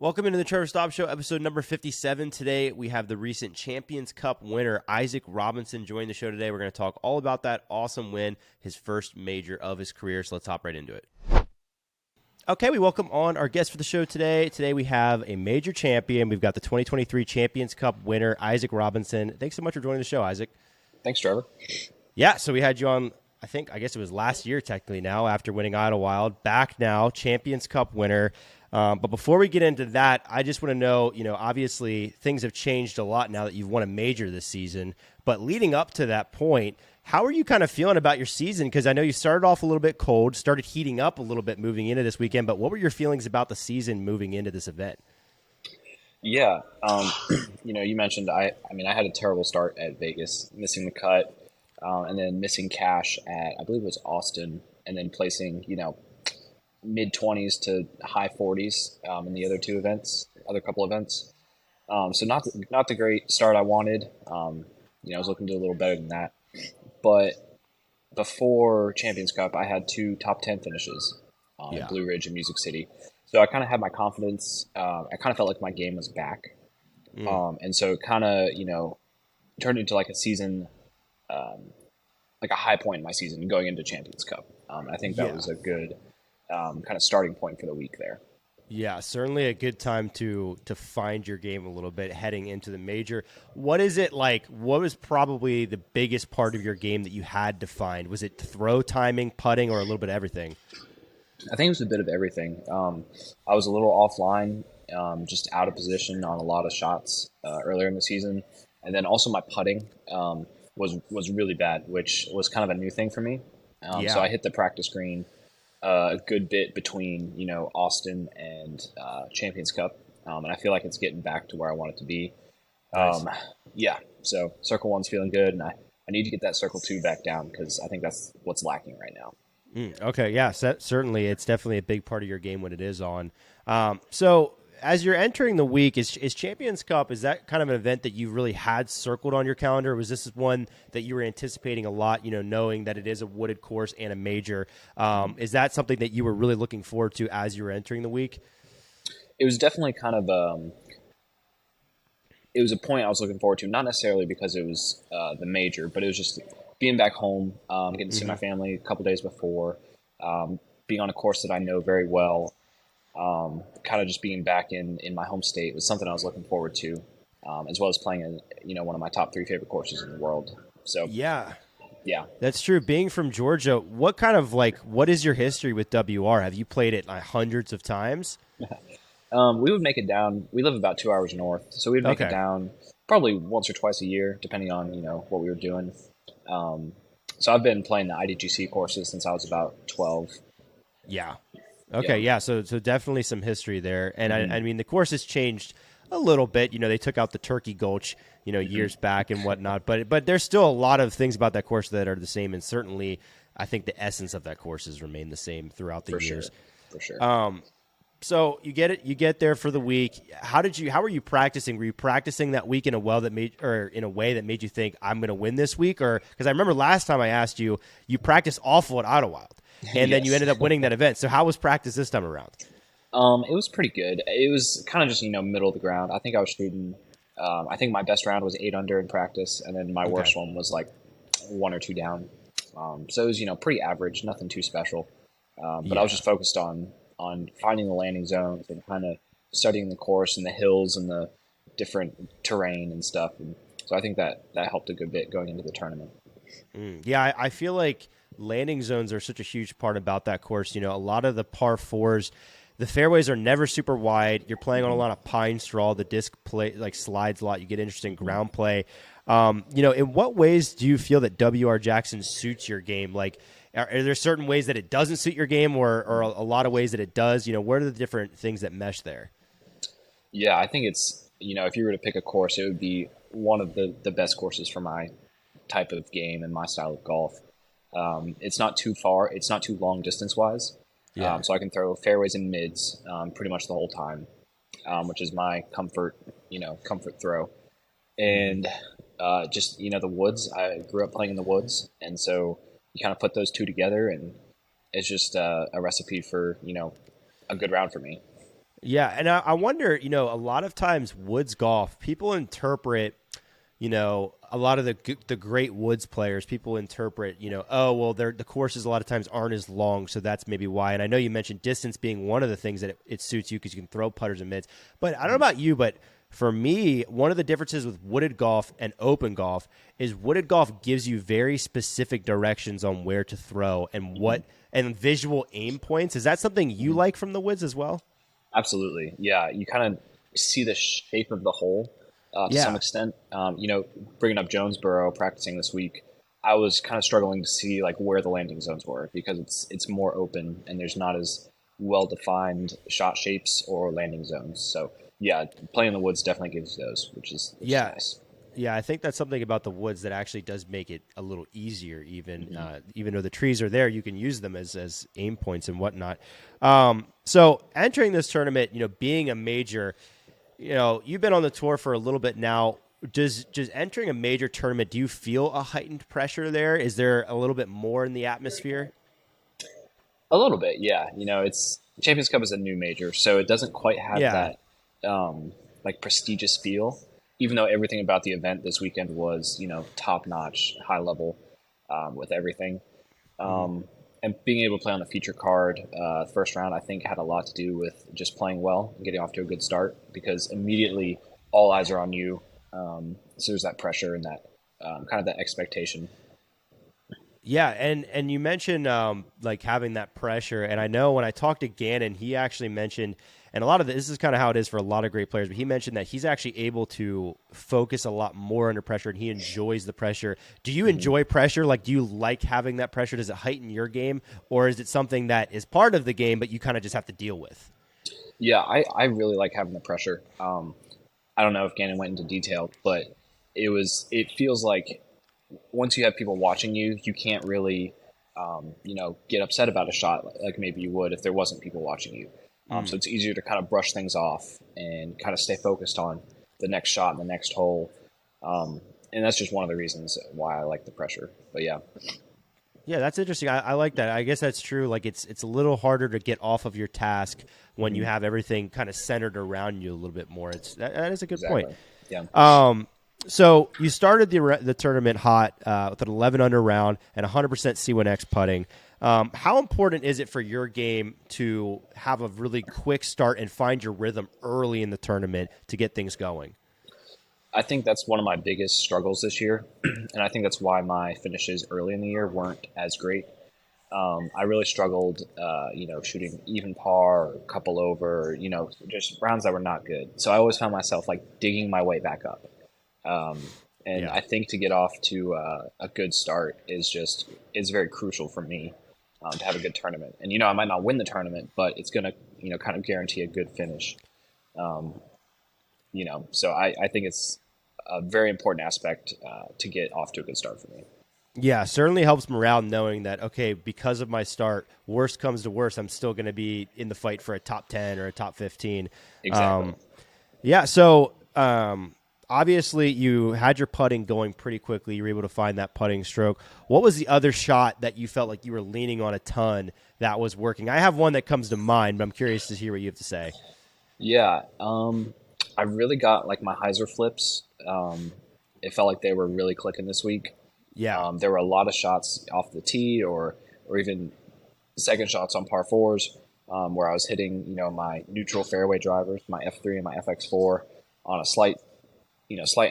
Welcome into the Trevor Staub Show, episode number 57. Today, we have the recent Champions Cup winner, Isaac Robinson, join the show today. We're going to talk all about that awesome win, his first major of his career, so let's hop right into it. Okay, we welcome on our guest for the show today. Today, we have a major champion. We've got the 2023 Champions Cup winner, Isaac Robinson. Thanks so much for joining the show, Isaac. Thanks, Trevor. Yeah, so we had you on, I guess it was last year technically now, after winning Idlewild. Back now, Champions Cup winner. But before we get into that, I just want to know, obviously things have changed a lot now that you've won a major this season. But leading up to that point, how are you kind of feeling about your season? Because I know you started off a little bit cold, started heating up a little bit moving into this weekend. But what were your feelings about the season moving into this event? Yeah, you mentioned I had a terrible start at Vegas, missing the cut, and then missing cash at, I believe it was Austin, and then placing, mid-20s to high 40s in the other couple events. So not the great start I wanted. I was looking to do a little better than that. But before Champions Cup, I had two top 10 finishes at Blue Ridge and Music City. So I kind of had my confidence. I kind of felt like my game was back. And so it kind of, turned into like a season, like a high point in my season going into Champions Cup. I think that was a good kind of starting point for the week there. Yeah, certainly a good time to find your game a little bit heading into the major. What is it like? What was probably the biggest part of your game that you had to find? Was it throw timing, putting, or a little bit of everything? I think it was a bit of everything. I was a little offline, just out of position on a lot of shots earlier in the season. And then also my putting was really bad, which was kind of a new thing for me. So I hit the practice green a good bit between, Austin and Champions Cup. And I feel like it's getting back to where I want it to be. Nice. So Circle 1's feeling good, and I need to get that Circle 2 back down because I think that's what's lacking right now. Okay, yeah, certainly. It's definitely a big part of your game when it is on. So as you're entering the week, is Champions Cup, is that kind of an event that you really had circled on your calendar? Or was this one that you were anticipating a lot, knowing that it is a wooded course and a major? Is that something that you were really looking forward to as you were entering the week? It was definitely kind of it was a point I was looking forward to, not necessarily because it was the major, but it was just being back home, getting to see my family a couple days before, being on a course that I know very well. Kind of just being back in my home state was something I was looking forward to, as well as playing in, one of my top 3 favorite courses in the world. So yeah, that's true. Being from Georgia, what is your history with WR? Have you played it hundreds of times? We would make it down. We live about 2 hours north, so we'd make it down probably once or twice a year, depending on what we were doing. So I've been playing the IDGC courses since I was about 12. Yeah. Okay, yeah, so definitely some history there. And I mean, the course has changed a little bit. They took out the Turkey Gulch, years back and whatnot. But there's still a lot of things about that course that are the same. And certainly, I think the essence of that course has remained the same throughout the years. For sure. So you get there for the week. How were you practicing? Were you practicing that week in a way that made you think I'm going to win this week? Or because I remember last time I asked you, you practiced awful at Idlewild. And then you ended up winning that event. So how was practice this time around? It was pretty good. It was kind of just, middle of the ground. I think I was shooting, I think my best round was 8 under in practice. And then my worst one was like 1 or 2 down. So it was, pretty average, nothing too special. But I was just focused on finding the landing zones and kind of studying the course and the hills and the different terrain and stuff. And so I think that helped a good bit going into the tournament. Yeah, I feel like landing zones are such a huge part about that course. A lot of the par 4s, the fairways are never super wide. You're playing on a lot of pine straw. The disc play slides a lot. You get interesting ground play. In what ways do you feel that WR Jackson suits your game? Like, are there certain ways that it doesn't suit your game, or a lot of ways that it does? What are the different things that mesh there? Yeah, I think it's, if you were to pick a course, it would be one of the best courses for my type of game and my style of golf. It's not too far. It's not too long distance wise. So I can throw fairways and mids pretty much the whole time, which is my comfort throw. And just, the woods. I grew up playing in the woods. And so you kind of put those two together, and it's just a recipe for, a good round for me. Yeah, and I wonder, a lot of times woods golf, people interpret, a lot of the great woods players, people interpret, oh, well, the courses a lot of times aren't as long, so that's maybe why. And I know you mentioned distance being one of the things that it suits you because you can throw putters and mids. But I don't know about you, but for me, one of the differences with wooded golf and open golf is wooded golf gives you very specific directions on where to throw and and visual aim points. Is that something you like from the woods as well? Absolutely. Yeah. You kind of see the shape of the hole to some Yeah. extent. Bringing up Jonesboro, practicing this week, I was kind of struggling to see like where the landing zones were because it's more open and there's not as well defined shot shapes or landing zones. So yeah, playing in the woods definitely gives you those, which is Yeah. nice. Yeah, I think that's something about the woods that actually does make it a little easier. Even though the trees are there, you can use them as aim points and whatnot. So entering this tournament, being a major, you've been on the tour for a little bit now. Does entering a major tournament, do you feel a heightened pressure there? Is there a little bit more in the atmosphere? A little bit, yeah. It's Champions Cup is a new major, so it doesn't quite have Yeah. that like prestigious feel. Even though everything about the event this weekend was, top notch, high level, with everything. And being able to play on the feature card first round, I think, had a lot to do with just playing well and getting off to a good start because immediately all eyes are on you. So there's that pressure and that kind of that expectation. Yeah, and you mentioned like having that pressure, and I know when I talked to Gannon, he actually mentioned, and a lot of this is kind of how it is for a lot of great players, but he mentioned that he's actually able to focus a lot more under pressure, and he enjoys the pressure. Do you enjoy pressure? Like, do you like having that pressure? Does it heighten your game, or is it something that is part of the game, but you kind of just have to deal with? Yeah, I really like having the pressure. I don't know if Gannon went into detail, but it feels like once you have people watching you, you can't really, get upset about a shot like maybe you would if there wasn't people watching you. So it's easier to kind of brush things off and kind of stay focused on the next shot and the next hole. And that's just one of the reasons why I like the pressure. But yeah, Yeah, that's interesting. I like that. I guess that's true. Like it's a little harder to get off of your task when you have everything kind of centered around you a little bit more. That is a good point. exactly. Yeah. So you started the tournament hot with an 11 under round and 100% C1X putting. How important is it for your game to have a really quick start and find your rhythm early in the tournament to get things going? I think that's one of my biggest struggles this year. And I think that's why my finishes early in the year weren't as great. I really struggled, shooting even par, or couple over, just rounds that were not good. So I always found myself like digging my way back up. Um, and Yeah. I think to get off to a good start is very crucial for me to have a good tournament. And I might not win the tournament, but it's gonna kind of guarantee a good finish. Um, so I think it's a very important aspect to get off to a good start for me. Yeah, certainly helps morale knowing that, okay, because of my start, worst comes to worst, I'm still going to be in the fight for a top 10 or a top 15. Exactly. Yeah, so obviously you had your putting going pretty quickly. You were able to find that putting stroke. What was the other shot that you felt like you were leaning on a ton that was working? I have one that comes to mind, but I'm curious to hear what you have to say. Yeah. I really got like my hyzer flips. It felt like they were really clicking this week. Yeah. There were a lot of shots off the tee or even second shots on par fours where I was hitting, my neutral fairway drivers, my F3 and my FX4 on a slight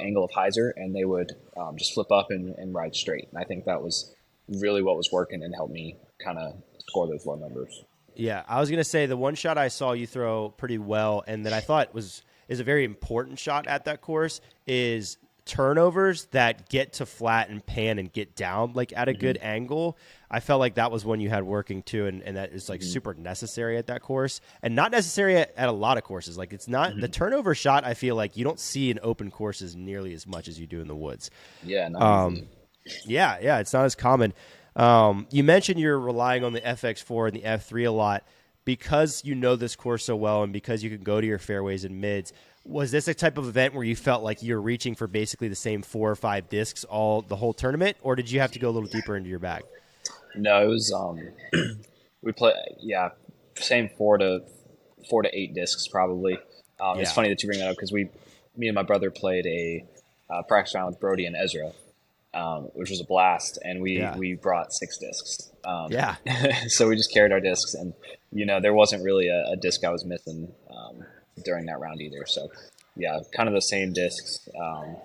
angle of hyzer, and they would just flip up and ride straight. And I think that was really what was working and helped me kind of score those low numbers. Yeah, I was going to say the one shot I saw you throw pretty well and that I thought is a very important shot at that course is turnovers that get to flat and pan and get down like at a good angle. I felt like that was one you had working too, and that is like super necessary at that course and not necessary at a lot of courses. Like it's not the turnover shot. I feel like you don't see in open courses nearly as much as you do in the woods. Yeah, not easy. Yeah, it's not as common. You mentioned you're relying on the FX4 and the F3 a lot because you know this course so well and because you can go to your fairways and mids. Was this a type of event where you felt like you're reaching for basically the same 4 or 5 discs the whole tournament, or did you have to go a little deeper into your bag? No, it was we play same 4 to 4 to 8 discs probably. It's Yeah. funny that you bring that up because me and my brother played a practice round with Brody and Ezra, which was a blast, and Yeah. we brought 6 discs. Yeah. So we just carried our discs, and there wasn't really a disc I was missing during that round either. So yeah, kind of the same discs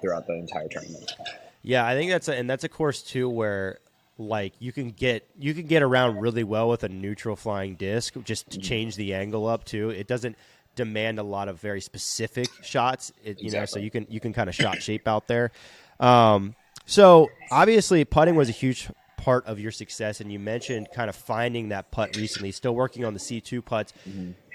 throughout the entire tournament. Yeah, I think that's a course too where like you can get around really well with a neutral flying disc just to change the angle up too. It doesn't demand a lot of very specific shots. So Exactly. you can kind of shot shape out there. So obviously putting was a huge part of your success, and you mentioned kind of finding that putt recently. Still working on the C2 putts.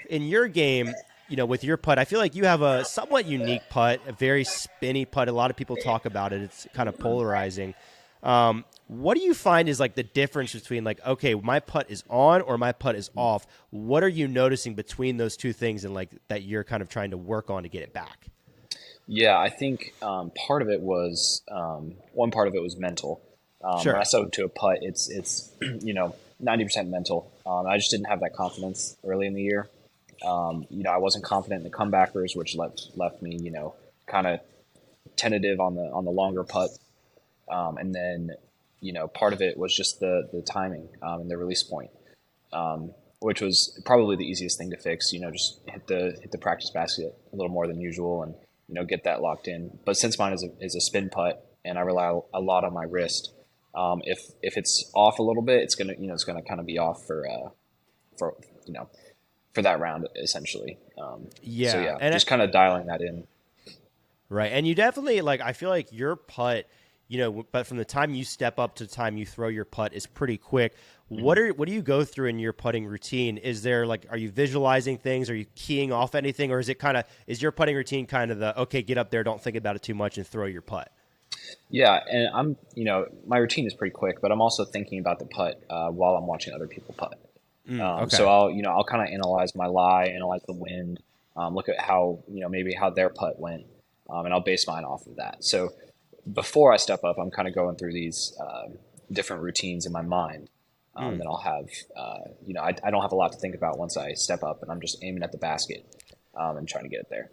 In your game, with your putt, I feel like you have a somewhat unique putt, a very spinny putt. A lot of people talk about it. It's kind of polarizing. What do you find is like the difference between like, okay, my putt is on or my putt is off? What are you noticing between those two things and like that you're kind of trying to work on to get it back? Yeah, I think part of it was one part of it was mental. When I Sure. set to a putt, it's 90% mental. I just didn't have that confidence early in the year. I wasn't confident in the comebackers, which left me kind of tentative on the longer putt. And then part of it was just the timing and the release point, which was probably the easiest thing to fix. Just hit the practice basket a little more than usual and get that locked in. But since mine is a spin putt and I rely a lot on my wrist, if it's off a little bit, it's gonna kind of be off for for that round essentially. So Yeah. yeah, just kind of dialing that in. Right. And you definitely like I feel like your putt, but from the time you step up to the time you throw your putt is pretty quick. What do you go through in your putting routine? Is there like are you visualizing things? Are you keying off anything, or is your putting routine kind of the okay, get up there, don't think about it too much and throw your putt? Yeah, and my routine is pretty quick, but I'm also thinking about the putt while I'm watching other people putt. So Okay. I'll kind of analyze my lie, analyze the wind, look at how maybe how their putt went, and I'll base mine off of that. So before I step up, I'm kind of going through these different routines in my mind. Then I'll have I don't have a lot to think about once I step up, and I'm just aiming at the basket and trying to get it there.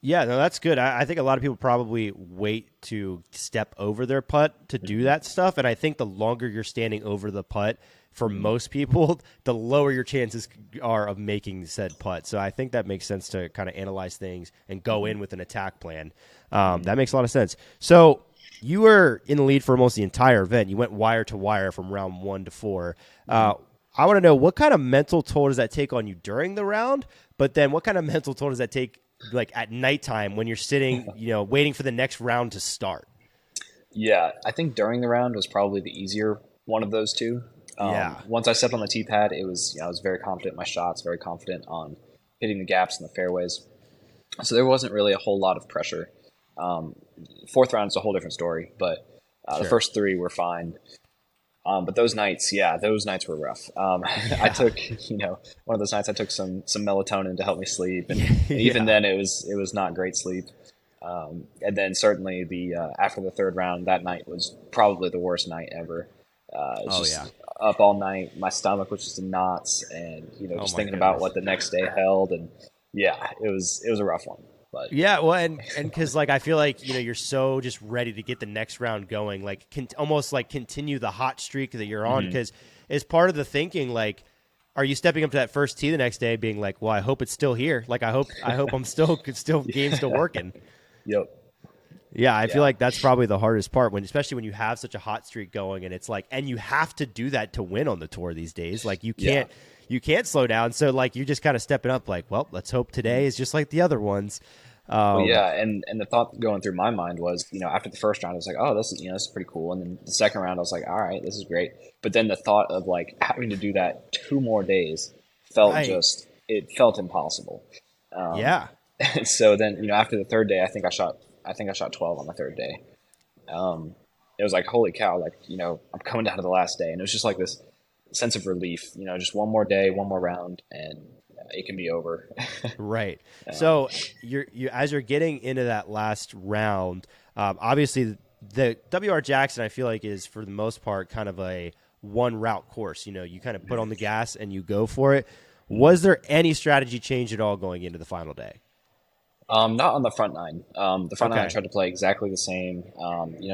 Yeah, no, that's good. I think a lot of people probably wait to step over their putt to do that stuff. And I think the longer you're standing over the putt, for most people, the lower your chances are of making said putt. So I think that makes sense to kind of analyze things and go in with an attack plan. That makes a lot of sense. So you were in the lead for almost the entire event. You went wire to wire from round 1 to 4. I want to know what kind of mental toll does that take on you during the round, but then what kind of mental toll does that take like at nighttime when you're sitting, waiting for the next round to start? Yeah, I think during the round was probably the easier one of those two. Yeah. Once I stepped on the tee pad, it was I was very confident in my shots, very confident on hitting the gaps in the fairways. So there wasn't really a whole lot of pressure. Fourth round is a whole different story, but the Sure. first 3 were fine. But those nights were rough. I Yeah. took, one of those nights I took some melatonin to help me sleep, and even Yeah. then it was not great sleep. And then certainly the after the third round, that night was probably the worst night ever. It's Oh yeah. just up all night. My stomach was just in knots, and Oh just my thinking about goodness. what the next day held, and yeah, it was a rough one. But Yeah, well, and because like I feel like you're so just ready to get the next round going, like almost like continue the hot streak that you're on. Because as part of the thinking, like, are you stepping up to that first tee the next day, being like, well, I hope it's still here. Like I hope I'm still game's still working. yep, Yeah, I feel yeah, like that's probably the hardest part especially when you have such a hot streak going, and it's like, and you have to do that to win on the tour these days. Like yeah. you can't slow down. So like you're just kind of stepping up, like, well, let's hope today is just like the other ones. Well, Um, yeah, and the thought going through my mind was, after the first round, I was like, oh, this is pretty cool. And then the second round, I was like, all right, this is great. But then the thought of like having to do that 2 more days right. it felt impossible. Um, Yeah. and so then, after the third day, I think I shot 12 on the third day. It was like, holy cow, like, I'm coming down to the last day. And it was just like this sense of relief, just one more day, one more round, and it can be over. Right. um, So you as you're getting into that last round, obviously the WR Jackson I feel like is for the most part kind of a one route course. You kind of put on the gas and you go for it. Was there any strategy change at all going into the final day? Not on the front nine. The front nine I Okay. tried to play exactly the same.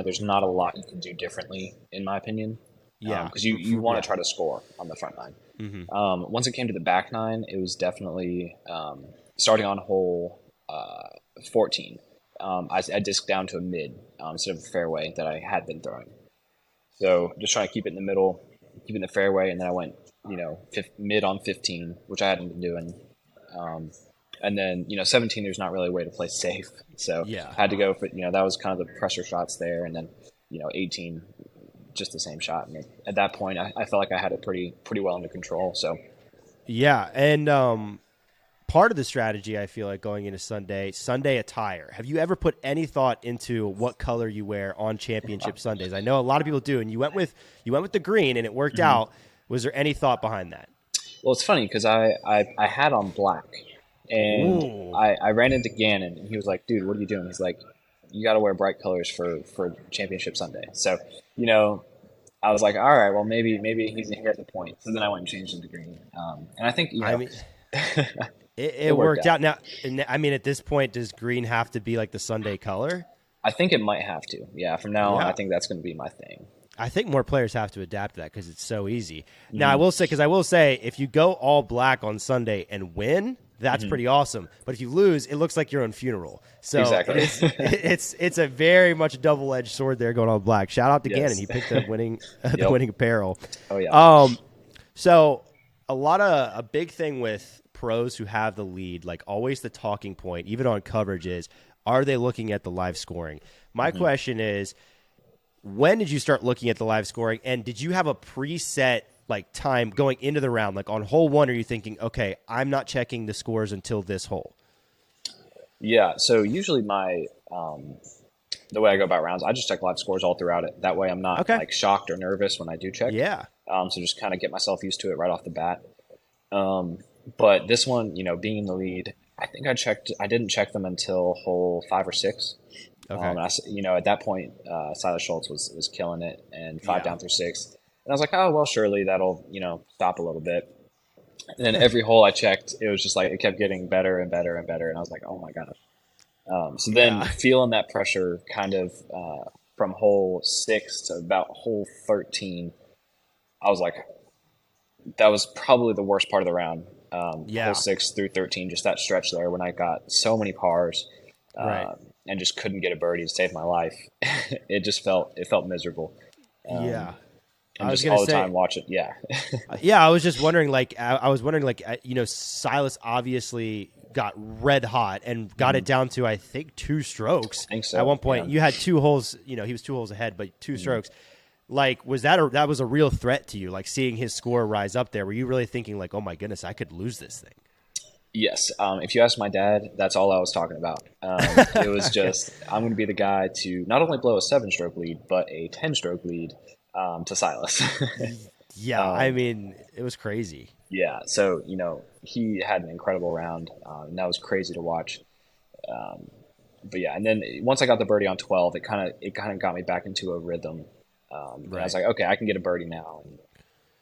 There's not a lot you can do differently, in my opinion, Yeah. because you want Yeah. to try to score on the front nine. Hmm. Once it came to the back nine, it was definitely starting on hole 14. I disked down to a mid instead of a fairway that I had been throwing. So just trying to keep it in the middle, keep it in the fairway, and then I went, mid on 15, which I hadn't been doing. And then, 17, there's not really a way to play safe. So Yeah. I had to go for, that was kind of the pressure shots there. And then, 18, just the same shot. And at that point, I felt like I had it pretty well under control. So, Yeah. And part of the strategy, I feel like, going into Sunday attire. Have you ever put any thought into what color you wear on championship Sundays? I know a lot of people do, and you went with the green, and it worked out. Was there any thought behind that? well, it's funny because I had on black. And Ooh. I ran into Gannon, and he was like, dude, what are you doing? He's like, you got to wear bright colors for Championship Sunday. So, I was like, all right, well, maybe he has a point. So then I went and changed into green. And I think, I mean, it it worked out. Now, I mean, at this point, does green have to be like the Sunday color? I think it might have to. Yeah, from now on, Yeah. I think that's going to be my thing. I think more players have to adapt to that because it's so easy. Now, I will say, if you go all black on Sunday and win, that's pretty awesome. But if you lose, it looks like your own funeral. So Exactly. it's a very much double-edged sword there going on black. Shout out to Yes. Gannon. He picked the winning Yep. winning apparel. Oh, yeah. So a big thing with pros who have the lead, like always the talking point, even on coverage, is are they looking at the live scoring? My question is, when did you start looking at the live scoring, and did you have a preset like time going into the round? Like on hole one, are you thinking, okay, I'm not checking the scores until this hole? Yeah, so usually the way I go about rounds, I just check live scores all throughout it. That way I'm not Okay. like shocked or nervous when I do check. Yeah. So just kind of get myself used to it right off the bat. But this one, being in the lead, I think I didn't check them until hole 5 or 6. Okay. At that point, Silas Schultz was killing it, and 5 Yeah. down through 6. And I was like, oh, well, surely that'll, stop a little bit. And then every hole I checked, it was just like, it kept getting better and better and better. And I was like, oh my gosh. So then feeling that pressure kind of from hole 6 to about hole 13, I was like, that was probably the worst part of the round. Hole 6 through 13, just that stretch there when I got so many pars Right. and just couldn't get a birdie to save my life. It felt miserable. Yeah. And I was just gonna all the say- time watch it. Yeah. Yeah, I was just wondering, Silas obviously got red hot and got it down to, I think, 2 strokes. I think so, At one point, yeah. you had 2 holes, he was 2 holes ahead, but 2 strokes. Like, that was a real threat to you, like seeing his score rise up there? Were you really thinking like, oh my goodness, I could lose this thing? Yes. If you ask my dad, that's all I was talking about. It was just, I'm going to be the guy to not only blow a 7-stroke lead, but a 10-stroke lead to Silas. Yeah, I mean, it was crazy. Yeah. So, he had an incredible round, and that was crazy to watch. But yeah, and then once I got the birdie on 12, it kind of got me back into a rhythm. And I was like, okay, I can get a birdie now,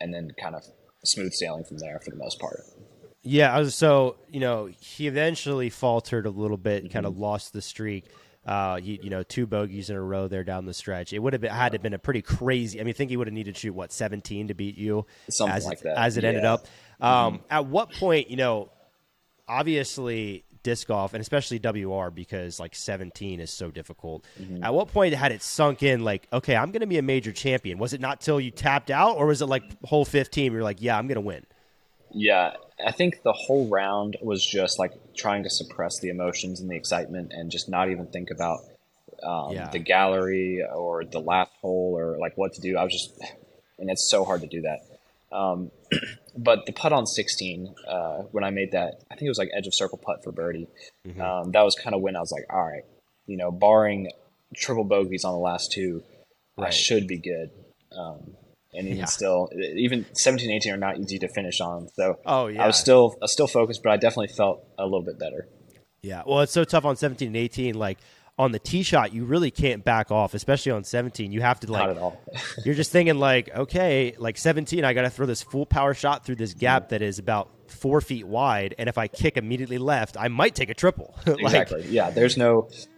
and then kind of smooth sailing from there for the most part. Yeah, he eventually faltered a little bit, kind of lost the streak. 2 bogeys in a row there down the stretch. It would have had to have been a pretty crazy. I mean, I think he would have needed to shoot 17 to beat you, Something like that, as it ended yeah. up. At what point, obviously disc golf, and especially WR, because like 17 is so difficult. At what point had it sunk in, like, okay, I'm going to be a major champion? Was it not till you tapped out, or was it like hole 15? You're like, yeah, I'm going to win. Yeah, I think the whole round was just like trying to suppress the emotions and the excitement and just not even think about the gallery or the last hole or like what to do. And it's so hard to do that. But the putt on 16, when I made that, I think it was like edge of circle putt for birdie. That was kind of when I was like, all right, barring triple bogeys on the last 2, I should be good. And even still, even 17, 18 are not easy to finish on. So I was still focused, but I definitely felt a little bit better. Yeah, well, it's so tough on 17 and 18. Like on the tee shot, you really can't back off, especially on 17. You have to Not at all. You're just thinking like, okay, like 17, I got to throw this full power shot through this gap that is about 4 feet wide, and if I kick immediately left, I might take a triple. Exactly. Yeah.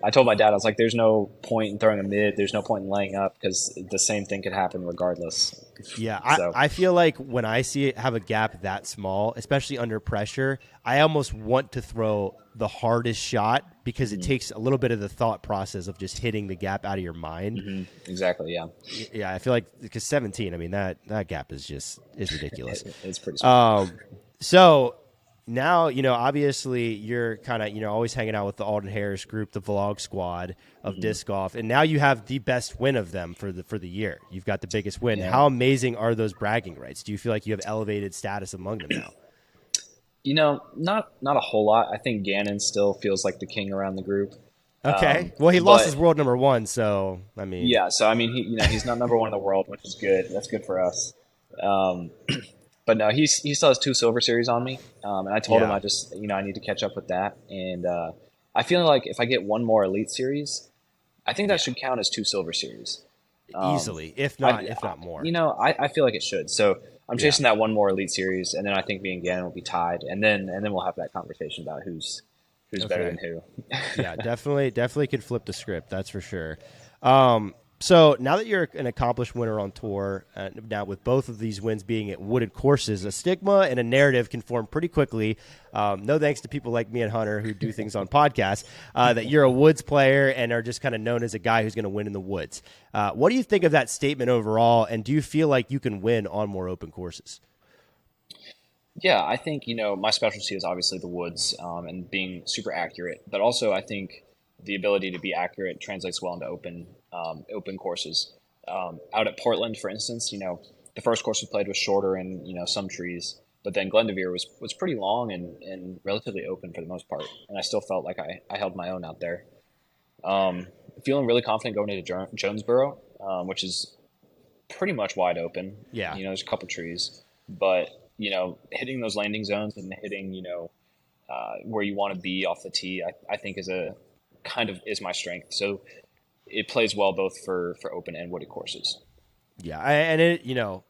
I told my dad, I was like, there's no point in throwing a mid. There's no point in laying up because the same thing could happen regardless. Yeah, So I feel like when I see it have a gap that small, especially under pressure, I almost want to throw the hardest shot because it takes a little bit of the thought process of just hitting the gap out of your mind. exactly. Yeah. Yeah, I feel like because 17, I mean that gap is ridiculous. It's pretty small. So now, obviously you're kind of, always hanging out with the Alden Harris group, the vlog squad of disc golf. And now you have the best win of them for the year. You've got the biggest win. Yeah. How amazing are those bragging rights? Do you feel like you have elevated status among them now? Not a whole lot. I think Gannon still feels like the king around the group. Okay. Well, he lost his world number 1. So, I mean, yeah. So, I mean, he's not number 1 in the world, which is good. That's good for us. But no, he still has 2 Silver Series on me, and I told him I just I need to catch up with that, and I feel like if I get 1 more Elite Series, I think that should count as 2 Silver Series easily, if not more. I feel like it should. So I'm chasing that 1 more Elite Series, and then I think me and Gannon will be tied, and then we'll have that conversation about who's better than who. Yeah, definitely could flip the script. That's for sure. So now that you're an accomplished winner on tour, now with both of these wins being at wooded courses, a stigma and a narrative can form pretty quickly. No thanks to people like me and Hunter who do things on podcasts, that you're a woods player and are just kind of known as a guy who's going to win in the woods. What do you think of that statement overall, and do you feel like you can win on more open courses? Yeah, I think, my specialty is obviously the woods and being super accurate, but also I think the ability to be accurate translates well into open courses. Out at Portland, for instance, the first course we played was shorter and, some trees, but then Glendoveer was pretty long and relatively open for the most part. And I still felt like I held my own out there. Feeling really confident going into Jonesboro, which is pretty much wide open. Yeah. There's a couple trees, but, hitting those landing zones and hitting, where you want to be off the tee, I think is my strength. So it plays well both for open and wooded courses. Yeah, and it,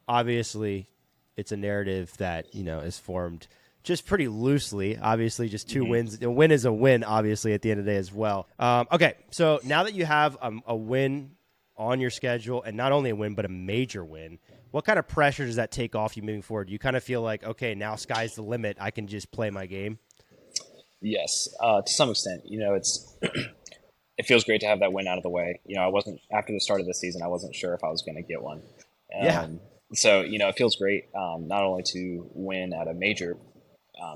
obviously it's a narrative that, is formed just pretty loosely. Obviously, just 2 wins. A win is a win, obviously, at the end of the day as well. Okay, so now that you have a win on your schedule, and not only a win, but a major win, what kind of pressure does that take off you moving forward? You kind of feel like, okay, now sky's the limit. I can just play my game? Yes, to some extent. It feels great to have that win out of the way. I wasn't, after the start of the season, I wasn't sure if I was going to get one. So, it feels great not only to win at a major,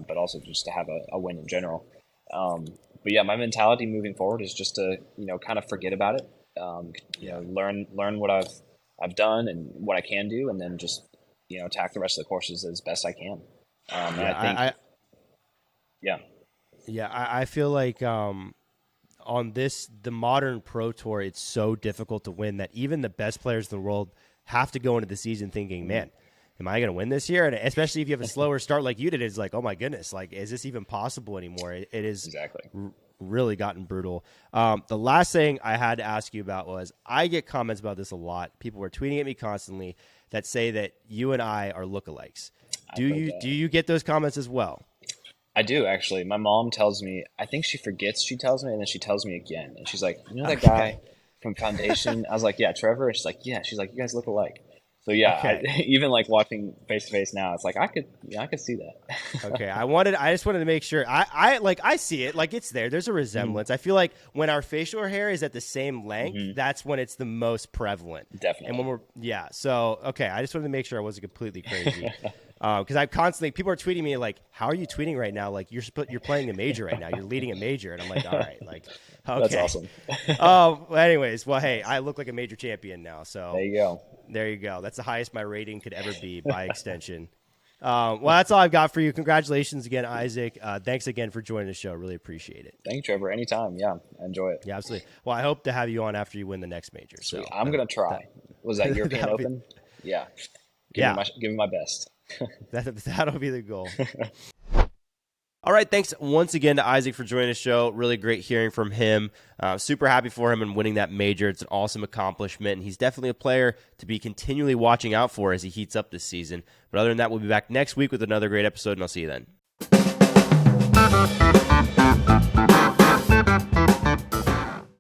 but also just to have a win in general. But yeah, my mentality moving forward is just to, kind of forget about it. Learn what I've done and what I can do, and then just, attack the rest of the courses as best I can. I feel like on the modern Pro Tour, it's so difficult to win that even the best players in the world have to go into the season thinking, man, am I going to win this year? And especially if you have a slower start like you did, it's like, oh my goodness, like, is this even possible anymore? It is exactly really gotten brutal. The last thing I had to ask you about was, I get comments about this a lot. People are tweeting at me constantly that say that you and I are lookalikes. Do you get those comments as well? I do, actually. My mom tells me, I think she forgets she tells me, and then she tells me again. And she's like, that guy from Foundation? I was like, yeah, Trevor. And she's like, yeah. She's like, you guys look alike. So yeah, even like watching face to face now, it's like I could see that. Okay, I just wanted to make sure. I see it, like it's there. There's a resemblance. I feel like when our facial hair is at the same length, that's when it's the most prevalent. Definitely. And when so okay, I just wanted to make sure I wasn't completely crazy. Because I constantly, people are tweeting me like, how are you tweeting right now? Like you're playing a major right now. You're leading a major. And I'm like, all right, like, okay. That's awesome. Anyways, well, hey, I look like a major champion now. So there you go. That's the highest my rating could ever be by extension. Well, that's all I've got for you. Congratulations again, Isaac. Thanks again for joining the show. Really appreciate it. Thank you, Trevor. Anytime. Yeah, I enjoy it. Yeah, absolutely. Well, I hope to have you on after you win the next major. Sweet. So I'm going to try. Was that European Open? Yeah. Give me my best. That'll be the goal. All right, thanks once again to Isaac for joining the show. Really great hearing from him. Super happy for him and winning that major. It's an awesome accomplishment, and he's definitely a player to be continually watching out for as he heats up this season. But other than that, we'll be back next week with another great episode, and I'll see you then.